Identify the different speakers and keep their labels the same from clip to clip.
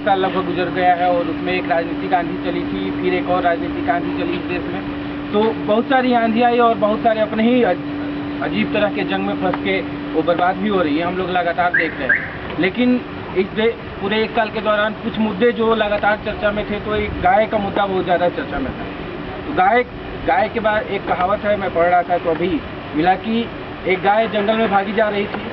Speaker 1: साल लगभग गुजर गया है और उसमें एक राजनीतिक आंधी चली थी, फिर एक और राजनीतिक आंधी चली इस देश में। तो बहुत सारी आंधी आई और बहुत सारे अपने ही अजीब तरह के जंग में फंस के वो बर्बाद भी हो रही है, हम लोग लगातार देख रहे हैं। लेकिन पूरे एक साल के दौरान कुछ मुद्दे जो लगातार चर्चा में थे, तो एक गाय का मुद्दा बहुत ज़्यादा चर्चा में था। तो गाय के बाद एक कहावत है, मैं पढ़ रहा था तो अभी मिला कि एक गाय जंगल में भागी जा रही थी,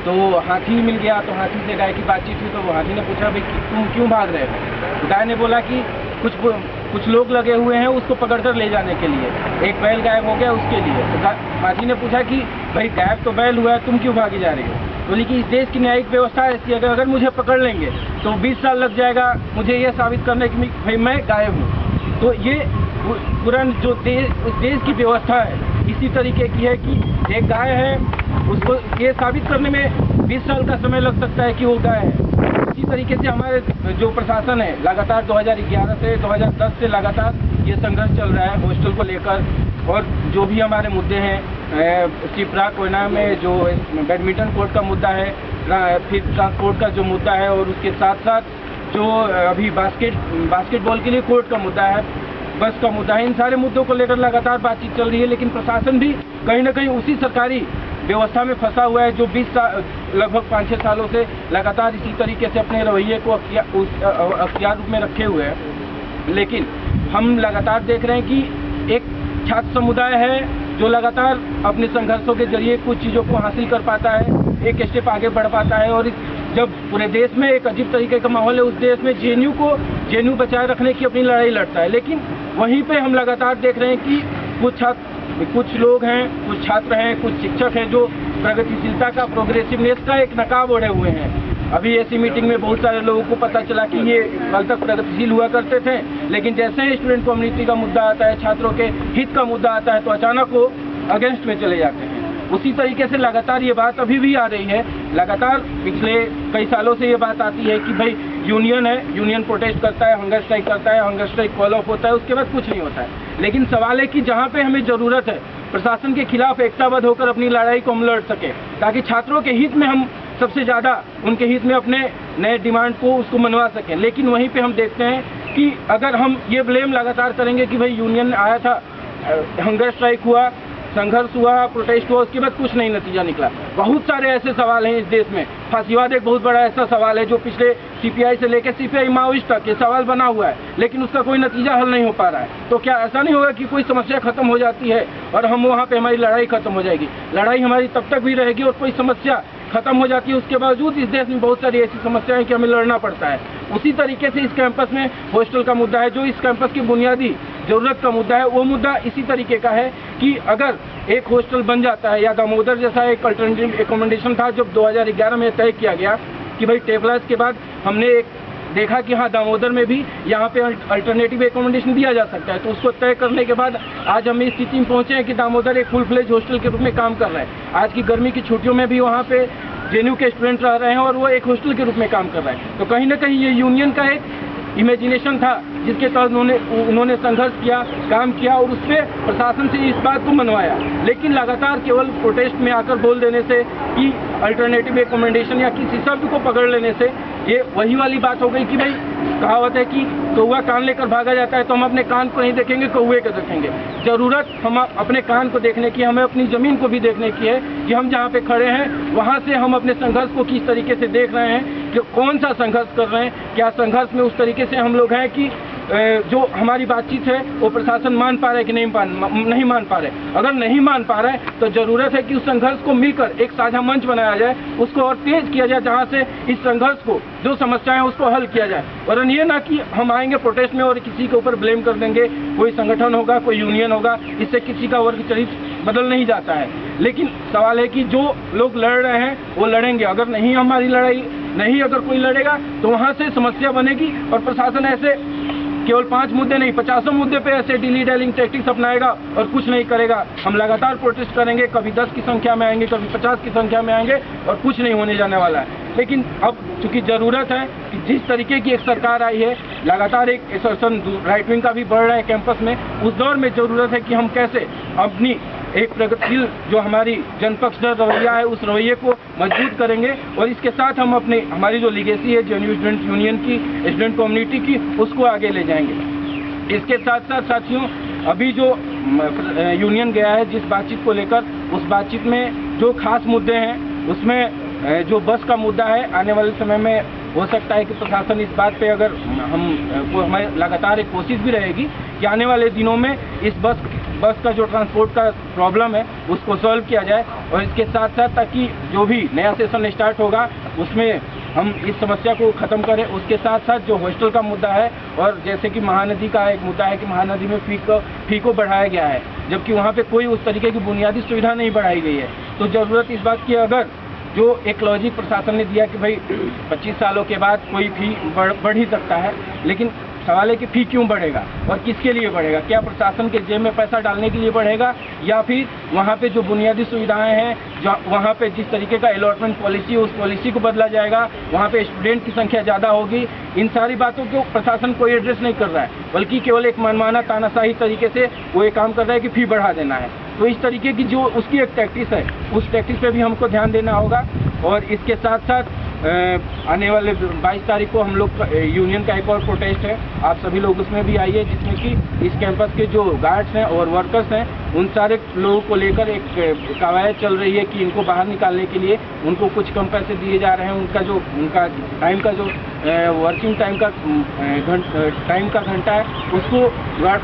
Speaker 1: तो हाथी मिल गया। तो हाथी से गाय की बातचीत हुई, तो वो हाथी ने पूछा भाई तुम क्यों भाग रहे हो? तो गाय ने बोला कि कुछ लोग लगे हुए हैं उसको पकड़कर ले जाने के लिए, एक बैल गायब हो गया उसके लिए। तो हाथी ने पूछा कि भाई गायब तो बैल हुआ है, तुम क्यों भागी जा रही हो? बोली कि इस देश की न्यायिक व्यवस्था ऐसी है, अगर मुझे पकड़ लेंगे तो 20 साल लग जाएगा मुझे ये साबित करने की भाई मैं गायब हूँ। तो ये पूरा जो उस देश की व्यवस्था है इसी तरीके की है कि एक गाय है, उसको ये साबित करने में 20 साल का समय लग सकता है कि वो गाय है। इसी तरीके से हमारे जो प्रशासन है लगातार 2011 से 2010 से लगातार ये संघर्ष चल रहा है हॉस्टल को लेकर, और जो भी हमारे मुद्दे हैं शिप्रा कोयना में जो बैडमिंटन कोर्ट का मुद्दा है, फिर ट्रांसपोर्ट का जो मुद्दा है, और उसके साथ साथ जो अभी बास्केटबॉल के लिए कोर्ट का मुद्दा है, बस का मुद्दा है, इन सारे मुद्दों को लेकर लगातार बातचीत चल रही है। लेकिन प्रशासन भी कहीं ना कहीं उसी सरकारी व्यवस्था में फंसा हुआ है जो लगभग 5-6 सालों से लगातार इसी तरीके से अपने रवैये को अख्तियार रूप में रखे हुए हैं। लेकिन हम लगातार देख रहे हैं कि एक छात्र समुदाय है जो लगातार अपने संघर्षों के जरिए कुछ चीज़ों को हासिल कर पाता है, एक स्टेप आगे बढ़ पाता है। और जब पूरे देश में एक अजीब तरीके का माहौल है, उस देश में जेएनयू बचाए रखने की अपनी लड़ाई लड़ता है। लेकिन वहीं पे हम लगातार देख रहे हैं कि कुछ लोग हैं, कुछ छात्र हैं, कुछ शिक्षक हैं जो प्रगतिशीलता का, प्रोग्रेसिवनेस का एक नकाब ओढ़े हुए हैं। अभी ऐसी मीटिंग में बहुत सारे लोगों को पता चला कि ये कल तक प्रगतिशील हुआ करते थे, लेकिन जैसे ही स्टूडेंट कम्युनिटी का मुद्दा आता है, छात्रों के हित का मुद्दा आता है, तो अचानक वो अगेंस्ट में चले जाते हैं। उसी तरीके से लगातार ये बात अभी भी आ रही है। लगातार पिछले कई सालों से ये बात आती है कि भाई यूनियन है, यूनियन प्रोटेस्ट करता है, हंगर स्ट्राइक करता है, हंगर स्ट्राइक कॉल ऑफ होता है, उसके बाद कुछ नहीं होता है। लेकिन सवाल है कि जहाँ पे हमें ज़रूरत है प्रशासन के खिलाफ एकताबद्ध होकर अपनी लड़ाई को हम लड़ सकें, ताकि छात्रों के हित में हम सबसे ज़्यादा उनके हित में अपने नए डिमांड को उसको मनवा सकें। लेकिन वहीं पे हम देखते हैं कि अगर हम ये ब्लेम लगातार करेंगे कि भाई यूनियन आया था, हंगर स्ट्राइक हुआ, संघर्ष हुआ, प्रोटेस्ट हुआ, उसके बाद कुछ नहीं नतीजा निकला। बहुत सारे ऐसे सवाल हैं इस देश में। फांसीवाद एक बहुत बड़ा ऐसा सवाल है जो पिछले सीपीआई से लेकर सीपीआई माओइस्ट तक ये सवाल बना हुआ है, लेकिन उसका कोई नतीजा हल नहीं हो पा रहा है। तो क्या ऐसा नहीं होगा कि कोई समस्या खत्म हो जाती है और हम वहाँ पे हमारी लड़ाई खत्म हो जाएगी? लड़ाई हमारी तब तक भी रहेगी और कोई समस्या खत्म हो जाती है, उसके बावजूद इस देश में बहुत सारी ऐसी समस्याएं हैं कि हमें लड़ना पड़ता है। उसी तरीके से इस कैंपस में हॉस्टल का मुद्दा है, जो इस कैंपस की बुनियादी ज़रूरत का मुद्दा है। वो मुद्दा इसी तरीके का है कि अगर एक हॉस्टल बन जाता है, या दामोदर जैसा एक अल्टरनेटिव एकोमोडेशन था जब 2011 में तय किया गया कि भाई टेबलाइज के बाद हमने एक देखा कि हाँ दामोदर में भी यहाँ पे अल्टरनेटिव एकोमोडेशन दिया जा सकता है, तो उसको तय करने के बाद आज हम इस स्थिति में पहुँचे हैं कि दामोदर एक फुल फ्लेज हॉस्टल के रूप में काम कर रहा है। आज की गर्मी की छुट्टियों में भी वहाँ पे जेएनयू के स्टूडेंट रह रहे हैं और वो एक हॉस्टल के रूप में काम कर रहा है। तो कहीं ना कहीं ये यूनियन का एक इमेजिनेशन था जिसके तहत उन्होंने संघर्ष किया, काम किया और उस पर प्रशासन से इस बात को मनवाया। लेकिन लगातार केवल प्रोटेस्ट में आकर बोल देने से कि अल्टरनेटिव एकोमोडेशन या किसी शब्द को पकड़ लेने से ये वही वाली बात हो गई कि भाई कहावत है कि कौवा कान लेकर भागा जाता है, तो हम अपने कान को नहीं देखेंगे, कौवे को देखेंगे। ज़रूरत हम अपने कान को देखने की, हमें अपनी ज़मीन को भी देखने की है कि हम जहाँ पे खड़े हैं वहाँ से हम अपने संघर्ष को किस तरीके से देख रहे हैं, कि कौन सा संघर्ष कर रहे हैं। क्या संघर्ष में उस तरीके से हम लोग हैं कि जो हमारी बातचीत है वो प्रशासन मान पा रहा है कि नहीं मान पा रहे? अगर नहीं मान पा रहा है तो ज़रूरत है कि उस संघर्ष को मिलकर एक साझा मंच बनाया जाए, उसको और तेज किया जाए, जहाँ से इस संघर्ष को, जो समस्याएं हैं उसको हल किया जाए। वरन ये ना कि हम आएंगे प्रोटेस्ट में और किसी के ऊपर ब्लेम कर देंगे, कोई संगठन होगा, कोई यूनियन होगा, इससे किसी का वर्ग चरित्र बदल नहीं जाता है। लेकिन सवाल है कि जो लोग लड़ रहे हैं वो लड़ेंगे, अगर नहीं हमारी लड़ाई नहीं अगर कोई लड़ेगा तो वहाँ से समस्या बनेगी और प्रशासन ऐसे केवल 5 मुद्दे नहीं 50 मुद्दे पे ऐसे डिली डेलिंग टैक्टिक्स अपनाएगा और कुछ नहीं करेगा। हम लगातार प्रोटेस्ट करेंगे, कभी 10 की संख्या में आएंगे, कभी 50 की संख्या में आएंगे और कुछ नहीं होने जाने वाला है। लेकिन अब चूंकि ज़रूरत है कि जिस तरीके की एक सरकार आई है, लगातार एक एसोसिएशन राइट विंग का भी बढ़ रहा है कैंपस में, उस दौर में ज़रूरत है कि हम कैसे अपनी एक प्रगतिशील जो हमारी जनपक्ष रवैया है उस रवैये को मजबूत करेंगे और इसके साथ हम हमारी जो लीगेसी है जेएनयू स्टूडेंट यूनियन की, स्टूडेंट कम्युनिटी की, उसको आगे ले जाएंगे। इसके साथ साथ साथियों, अभी जो यूनियन गया है जिस बातचीत को लेकर, उस बातचीत में जो खास मुद्दे हैं उसमें जो बस का मुद्दा है, आने वाले समय में हो सकता है कि प्रशासन इस बात पे अगर हमारी लगातार एक कोशिश भी रहेगी कि आने वाले दिनों में इस बस का जो ट्रांसपोर्ट का प्रॉब्लम है उसको सॉल्व किया जाए और इसके साथ साथ ताकि जो भी नया सेशन स्टार्ट होगा उसमें हम इस समस्या को ख़त्म करें। उसके साथ साथ जो हॉस्टल का मुद्दा है, और जैसे कि महानदी का एक मुद्दा है कि महानदी में फ़ी को बढ़ाया गया है, जबकि वहाँ पे कोई उस तरीके की बुनियादी सुविधा नहीं बढ़ाई गई है। तो ज़रूरत इस बात की, अगर जो एक लॉजिक प्रशासन ने दिया कि भाई 25 सालों के बाद कोई फ़ी बढ़ ही सकता है, लेकिन सवाल है कि फ़ी क्यों बढ़ेगा और किसके लिए बढ़ेगा? क्या प्रशासन के जेब में पैसा डालने के लिए बढ़ेगा, या फिर वहाँ पे जो बुनियादी सुविधाएं हैं, जो वहाँ पे जिस तरीके का अलॉटमेंट पॉलिसी, उस पॉलिसी को बदला जाएगा, वहाँ पे स्टूडेंट की संख्या ज़्यादा होगी। इन सारी बातों को प्रशासन कोई एड्रेस नहीं कर रहा है, बल्कि केवल एक मनमाना तानाशाही तरीके से वो ये काम कर रहा है कि फ़ी बढ़ा देना है। तो इस तरीके की जो उसकी एक टैक्टिस है, उस टैक्टिस पे भी हमको ध्यान देना होगा। और इसके साथ साथ आने वाले 22 तारीख को हम लोग यूनियन का एक और प्रोटेस्ट है, आप सभी लोग उसमें भी आइए, जिसमें कि इस कैंपस के जो गार्ड्स हैं और वर्कर्स हैं उन सारे लोगों को लेकर एक कवायद चल रही है कि इनको बाहर निकालने के लिए उनको कुछ कम पैसे दिए जा रहे हैं। उनका टाइम का जो वर्किंग टाइम का घंटा है उसको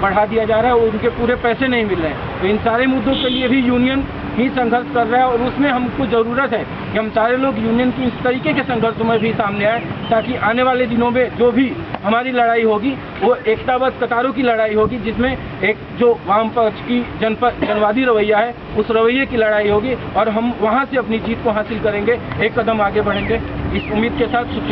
Speaker 1: बढ़ा दिया जा रहा है और उनके पूरे पैसे नहीं मिल रहे हैं। तो इन सारे मुद्दों के लिए भी यूनियन ही संघर्ष कर रहा है और उसमें हमको ज़रूरत है कि हम सारे लोग यूनियन की इस तरीके के संघर्षों में भी सामने आए, ताकि आने वाले दिनों में जो भी हमारी लड़ाई होगी वो एकताबद्ध कतारों की लड़ाई होगी, जिसमें एक जो वाम पक्ष की जनवादी रवैया है उस रवैये की लड़ाई होगी और हम वहाँ से अपनी जीत को हासिल करेंगे, एक कदम आगे बढ़ेंगे। इस उम्मीद के साथ शुक्रिया।